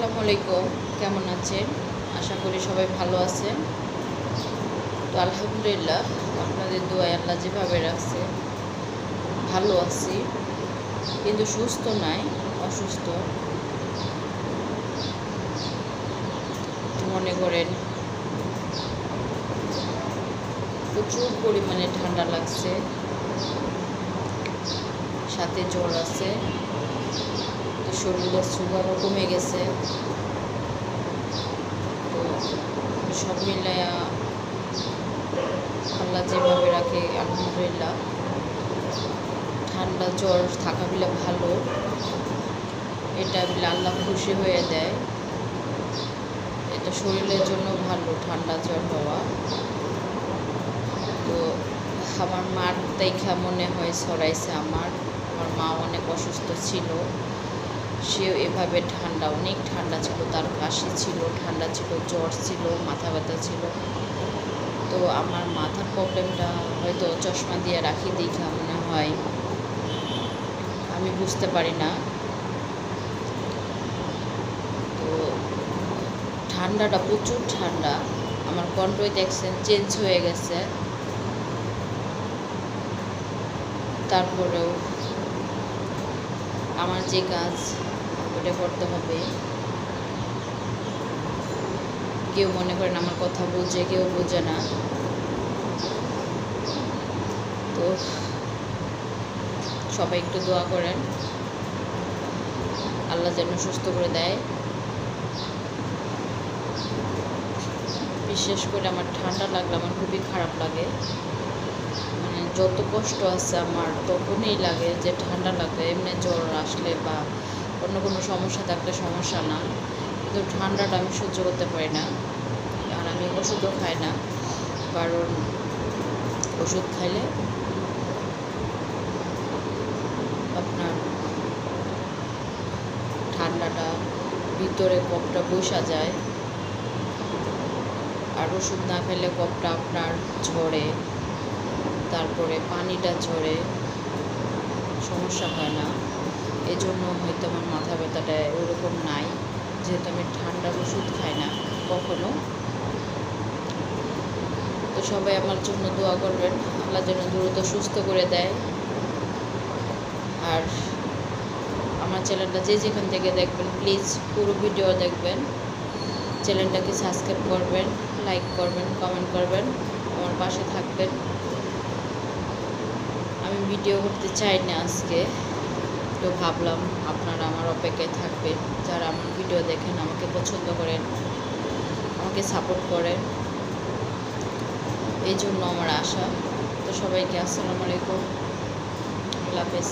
আসসালামু আলাইকুম, কেমন আছেন? আশা করি সবাই ভালো আছেন। তো আলহামদুলিল্লাহ, আপনাদের দোয়ায় আল্লাহ যেভাবে রাখছে ভালো আছি, কিন্তু সুস্থ নাই, অসুস্থ। মনে করেন প্রচুর পরিমাণে ঠান্ডা লাগছে, সাথে জ্বর আছে, তো শরীরের সুগারও কমে গেছে। তো সব মিলাইয়া আল্লাহ যেভাবে রাখে আলহামদুলিল্লাহ। ঠান্ডা জ্বর থাকা বিলে ভালো, এটা বিলে আল্লাহ খুশি হয়ে দেয়। এটা শরীরের জন্য ভালো ঠান্ডা জ্বর হওয়া। তো আমার মার দেখা মনে হয় ছড়াইছে। আমার মা অনেক অসুস্থ ছিল, সেও এভাবে অনেক ঠান্ডা ছিল, তার কাশি ছিল, ঠান্ডা ছিল, জ্বর ছিল, মাথা ব্যথা ছিল। তো আমার মাথার প্রবলেমটা হয়তো চশমা দিয়ে রাখি দেখা মনে হয়, আমি বুঝতে পারি না। তো ঠান্ডাটা প্রচুর ঠান্ডা, আমার কণ্ঠই দেখছেন চেঞ্জ হয়ে গেছে। তারপরেও আমার যে কাজ ওটা করতে হবে। কেউ মনে করেন আমার কথা বোঝে, কেউ বোঝে না। তো সবাই একটু দোয়া করেন, আল্লাহ যেন সুস্থ করে দেয়। বিশেষ করে আমার ঠান্ডা লাগলে আমার খুবই খারাপ লাগে। মানে যত কষ্ট আছে আমার তখনই লাগে যে ঠান্ডা লাগবে। এমনি জ্বর আসলে বা অন্য কোনো সমস্যা থাকলে সমস্যা না, কিন্তু ঠান্ডাটা আমি সহ্য করতে পারি না। আর আমি ওষুধও খাই না, কারণ ওষুধ খাইলে আপনার ঠান্ডাটা ভিতরে কফটা বসা যায়, আর ওষুধ না খেলে কফটা আপনার ঝরে, তারপরে পানিটা ঝরে, সমস্যা হয় না। এই জন্য হয়তো আমার মাথা ব্যথাটা ওরকম নাই, যেহেতু আমি ঠান্ডার ওষুধ খাই না কখনো। তো সবাই আমার জন্য দোয়া করবেন, আল্লাহ যেন দ্রুত সুস্থ করে দেয়। আর আমার চ্যানেলটা যে যেখান থেকে দেখবেন প্লিজ পুরো ভিডিও দেখবেন, চ্যানেলটাকে সাবস্ক্রাইব করবেন, লাইক করবেন, কমেন্ট করবেন, আমার পাশে থাকবেন। আমি ভিডিও করতে চাই না আজকে, তো ভাবলাম আপনারা আমার অপেক্ষায় থাকবেন। যারা আমার ভিডিও দেখেন, আমাকে পছন্দ করেন, আমাকে সাপোর্ট করেন, এই জন্য আমার আশা। তো সবাইকে আসসালামু আলাইকুম, আল্লাহ হাফেজ।